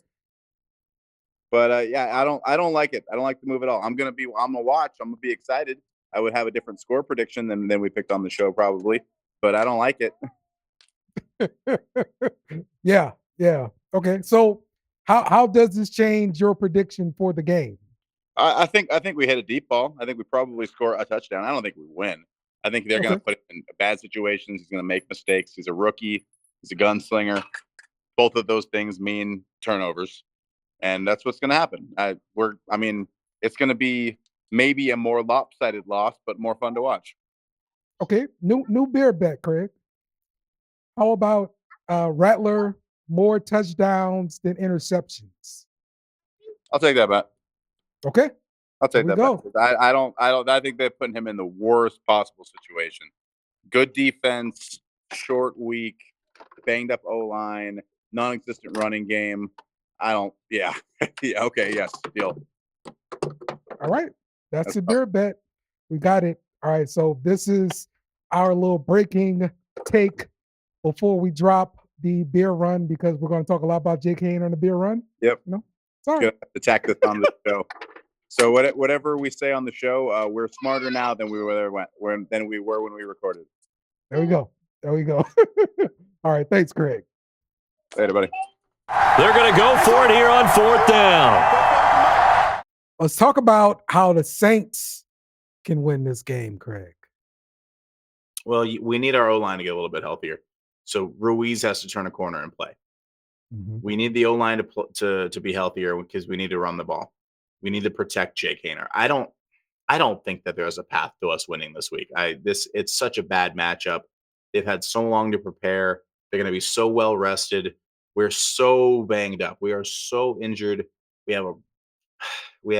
But yeah, I don't like it. I don't like the move at all. I'm gonna watch. I'm gonna be excited. I would have a different score prediction than we picked on the show probably, but I don't like it. Yeah. Okay, so how does this change your prediction for the game? I think we hit a deep ball. I think we probably score a touchdown. I don't think we win. I think they're gonna put him in bad situations. He's gonna make mistakes. He's a rookie. He's a gunslinger. Both of those things mean turnovers, and that's what's going to happen. It's going to be maybe a more lopsided loss, but more fun to watch. Okay, new beer bet, Craig. How about Rattler more touchdowns than interceptions? I'll take that bet. Okay, I'll there take we that bet. go. I think they're putting him in the worst possible situation. Good defense, short week, banged up O-line, non-existent running game. Yeah. Yeah, okay, yes, deal. All right, that's That's a tough. beer bet. We got it. All right, so this is our little breaking take before we drop the beer run because we're going to talk a lot about Jake Hain on the beer run. Yep. No, sorry. Gonna have to tack this on the show. So whatever we say on the show, we're smarter now than we were when we recorded. There we go. There we go. All right, thanks, Greg. Later, buddy. They're going to go for it here on 4th down. Let's talk about how the Saints can win this game, Craig. Well, we need our O-line to get a little bit healthier. So Ruiz has to turn a corner and play. Mhm. We need the O-line to be healthier because we need to run the ball. We need to protect Jake Hainer. I don't think that there's a path to us winning this week. It's such a bad matchup. They've had so long to prepare. They're going to be so well rested. We're so banged up. We are so injured. We have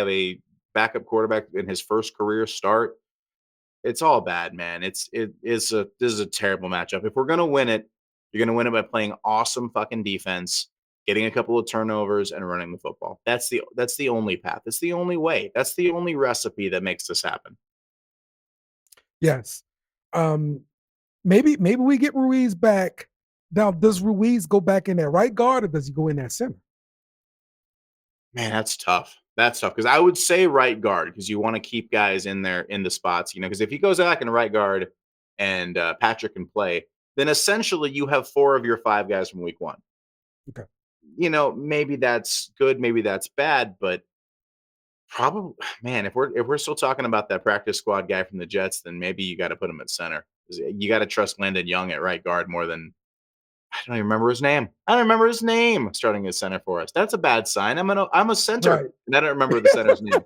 a backup quarterback in his first career start. It's all bad, man. This is a terrible matchup. If we're gonna win it, you're gonna win it by playing awesome fucking defense, getting a couple of turnovers, and running the football. That's the only path. It's the only way. That's the only recipe that makes this happen. Yes. Maybe we get Ruiz back. Now, does Ruiz go back in that right guard or does he go in that center? Man, that's tough. That's tough because I would say right guard because you want to keep guys in there in the spots, because if he goes back in right guard and Patrick can play, then essentially you have 4 of your 5 guys from week 1. Okay. Maybe that's good, maybe that's bad, but probably, man, if we're still talking about that practice squad guy from the Jets, then maybe you got to put him at center. You got to trust Landon Young at right guard more than I don't even remember his name. I don't remember his name starting at center for us. That's a bad sign. I'm a center, Right. and I don't remember the center's name.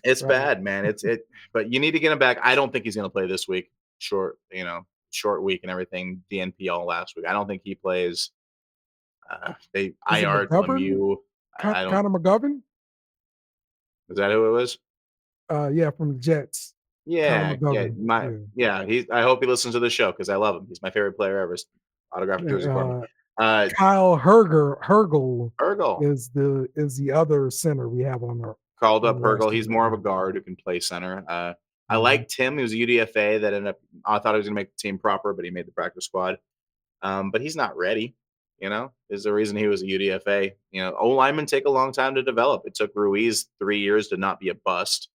It's Right. bad, man. But you need to get him back. I don't think he's going to play this week. Short week and everything. DNP all last week. I don't think he plays. They Is it IR McGovern? Lemieux. I don't. Connor McGovern? Is that who it was? Yeah, from the Jets. Yeah, Connor yeah. McGovern. I hope he listens to the show because I love him. He's my favorite player ever. Autographed jersey for me. Kyle Hergel Ergel. is the other center we have on our Called up on the roster Hergel. He's right more of a now. guard who can play center. I Mhm. like Tim, who's a UDFA that ended up. I thought he was going to make the team proper, but he made the practice squad. But he's not ready. There's a reason he was a UDFA. O linemen take a long time to develop. It took Ruiz 3 years to not be a bust.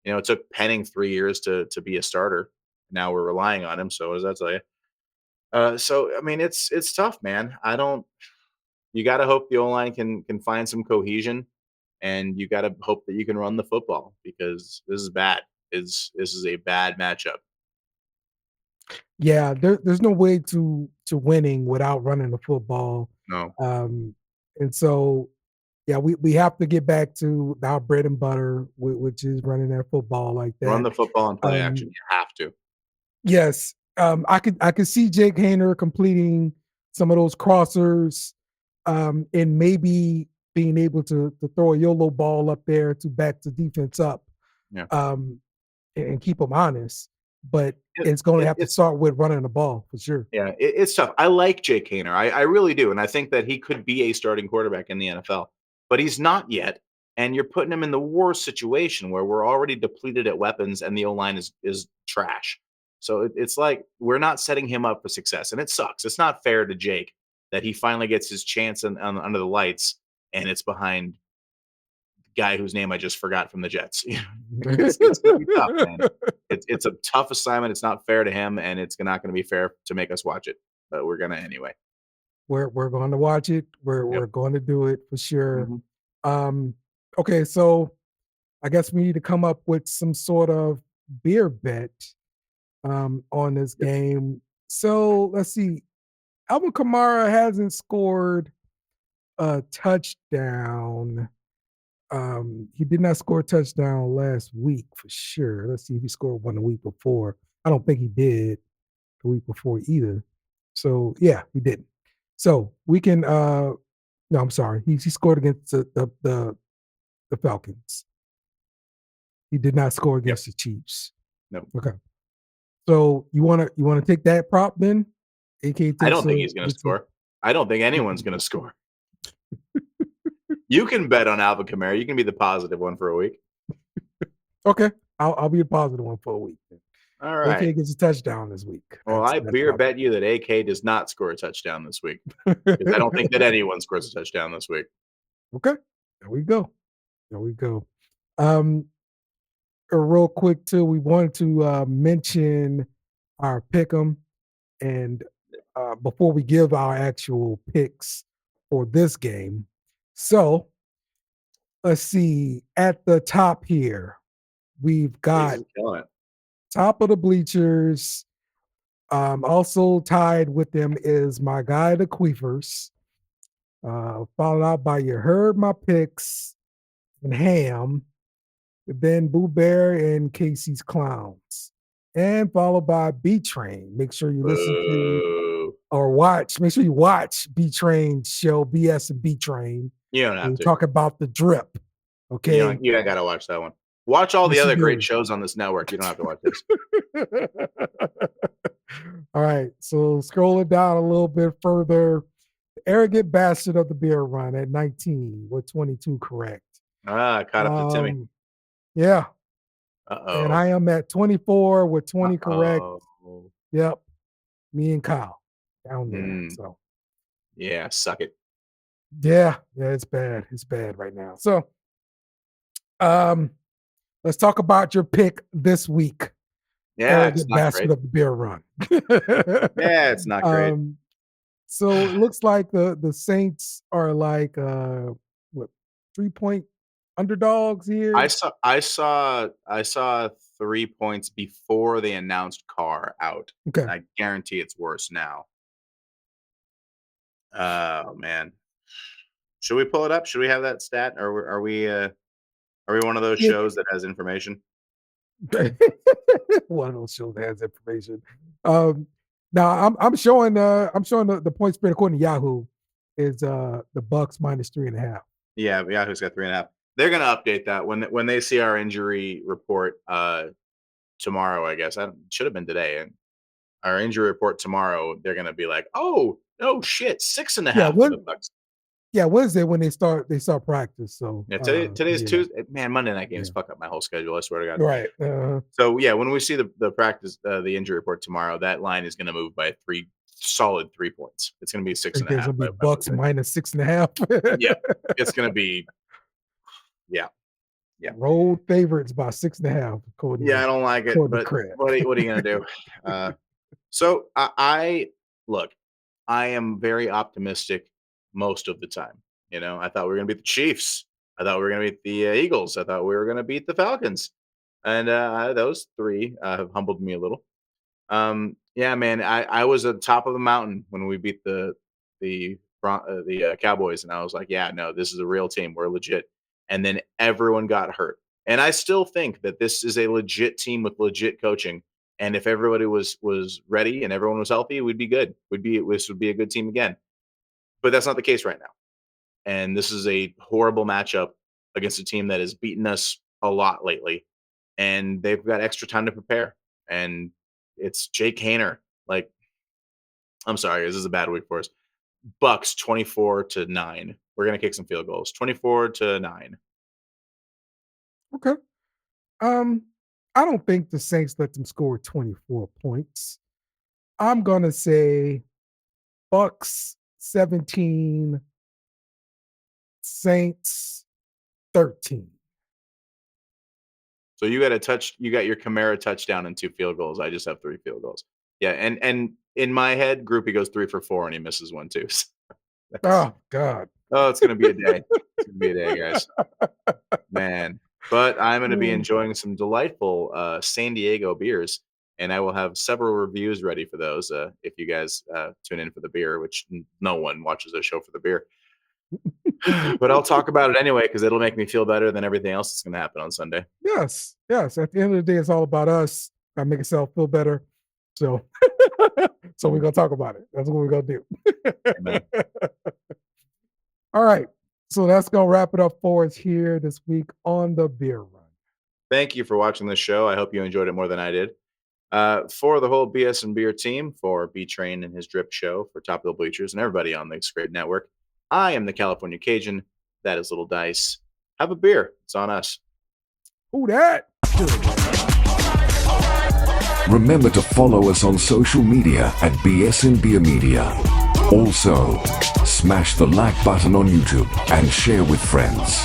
It took Penning 3 years to be a starter. Now we're relying on him. So what does that tell you? So I mean, it's tough, man. You got to hope the O line can find some cohesion, and you got to hope that you can run the football because this is bad. This is a bad matchup. Yeah, there's no way to winning without running the football. No, And so yeah, we have to get back to our bread and butter, which is running that football like that. run the football and play action. Um, You have to. Yes, I could see Jake Hainer completing some of those crossers, and maybe being able to throw a YOLO ball up there to back the defense up, Yeah. And keep them honest. But It- it's going to it- have to it's start with running the ball for sure. Yeah, it's tough. I like Jake Hainer. I really do. And I think that he could be a starting quarterback in the NFL, but he's not yet. And you're putting him in the worst situation where we're already depleted at weapons and the O line is trash. So it's like we're not setting him up for success. And it sucks. It's not fair to Jake that he finally gets his chance under the lights and it's behind the guy whose name I just forgot from the Jets. It's going to be tough, man. It's a tough assignment. It's not fair to him, and it's not going to be fair to make us watch it. But we're gonna anyway. We're going to watch it. We're going to do it for sure. Mhm. Okay, so I guess we need to come up with some sort of beer bet on this game. So let's see. Alvin Kamara hasn't scored a touchdown. He did not score a touchdown last week for sure. Let's see if he scored one the week before. I don't think he did the week before either. So yeah, he didn't. So we can No, I'm sorry. He scored against the Falcons. He did not score against the Chiefs. No. Okay. So you wanna take that prop then? AK I takes don't think he's going to gets a score. I don't think anyone's going to score. You can bet on Alvin Kamara. You can be the positive one for a week. Okay. I'll be a positive one for a week. All AK right. gets a touchdown this week. Well, I beer bet you that AK does not score a touchdown this week. Because I don't think that anyone scores a touchdown this week. Okay. There we go. There we go. Real quick too, we wanted to mention our pick'em, and before we give our actual picks for this game. So let's see. At the top here, we've got Jesus, killing it. top of the bleachers. Also tied with them is my guy, the Queefers. Followed out by You Heard My Picks and Ham. Then Boo Bear and Casey's Clowns. And followed by B Train. Make sure you listen to Boo. or watch. Make sure you watch B Train's show, BS and B Train. You don't have We to. talk about the drip. Okay. You ain't got to watch that one. Watch all the Yes, you other great do. shows on this network. You don't have to watch this. All right. So scrolling down a little bit further. The Arrogant Bastard of the Beer Run at 19 with 22 correct. Caught up to Timmy. Yeah. Uh-oh. And I am at 24 with 20 correct. Uh-oh. Yep. Me and Kyle down there. Mm. So Yeah, suck it. yeah, it's bad. It's bad right now. So let's talk about your pick this week. Yeah, it's Arrogant not Bastard great. of the Beer Run. Yeah, it's not great. So it looks like the Saints are like what 3-point underdogs here. I saw 3 points before they announced Carr out. Okay. I guarantee it's worse now. Oh man. Should we pull it up? Should we have that stat? Or are we one of those Yeah. shows that has information? One of those shows that has information. Now I'm showing the point spread according to Yahoo is the Bucs -3.5. Yeah, Yahoo's got 3.5. They're gonna update that when they see our injury report tomorrow, I guess. It should have been today. And our injury report tomorrow, they're gonna be like, oh no shit, 6.5 for the Bucs. Yeah, Wednesday when they start practice. So Yeah, today's yeah. Tuesday. Man, Monday night games Yeah. fuck up my whole schedule. I swear to God. Right. So yeah, when we see the practice, the injury report tomorrow, that line is going to move by solid 3 points. It's going to be 6.5. It's gonna be by Bucs -6.5. Yeah, it's going to be. Yeah. Road favorites by 6.5. Yeah, I don't like it, but what are you going to do? So I look. I am very optimistic most of the time. You know, I thought we were going to beat the Chiefs. I thought we were going to beat the Eagles. I thought we were going to beat the Falcons. And those three have humbled me a little. Yeah, man, I was at the top of the mountain when we beat the Cowboys, and I was like, yeah, no, this is a real team. We're legit. And then everyone got hurt, and I still think that this is a legit team with legit coaching. And if everybody was ready and everyone was healthy, we'd be good. This would be a good team again. But that's not the case right now. And this is a horrible matchup against a team that has beaten us a lot lately. And they've got extra time to prepare. And it's Jake Haener. Like, I'm sorry, this is a bad week for us. Bucs 24-9. We're gonna kick some field goals. 24-9. Okay. I don't think the Saints let them score 24 points. I'm gonna say Bucs 17, Saints 13. So you got your Kamara touchdown and 2 field goals. I just have 3 field goals. Yeah, and in my head, Groupie goes 3 for 4 and he misses one too. So Oh God. oh, it's gonna be a day. It's gonna be a day, guys. Man. But I'm gonna be enjoying some delightful San Diego beers, and I will have several reviews ready for those if you guys tune in for the beer, which no one watches the show for the beer. But I'll talk about it anyway because it'll make me feel better than everything else that's going to happen on Sunday. Yes. At the end of the day, it's all about us. I make yourself feel better. So, so we're gonna talk about it. That's what we're gonna do. Amen. All right. So that's going to wrap it up for us here this week on the Beer Run. Thank you for watching this show. I hope you enjoyed it more than I did. For the whole BS and Beer team, for B Train and his Drip Show, for Top of the Bleachers, and everybody on the Great Network, I am the California Cajun. That is Little Dice. Have a beer. It's on us. Who that? Remember to follow us on social media at BS and Beer Media. Also, smash the like button on YouTube and share with friends.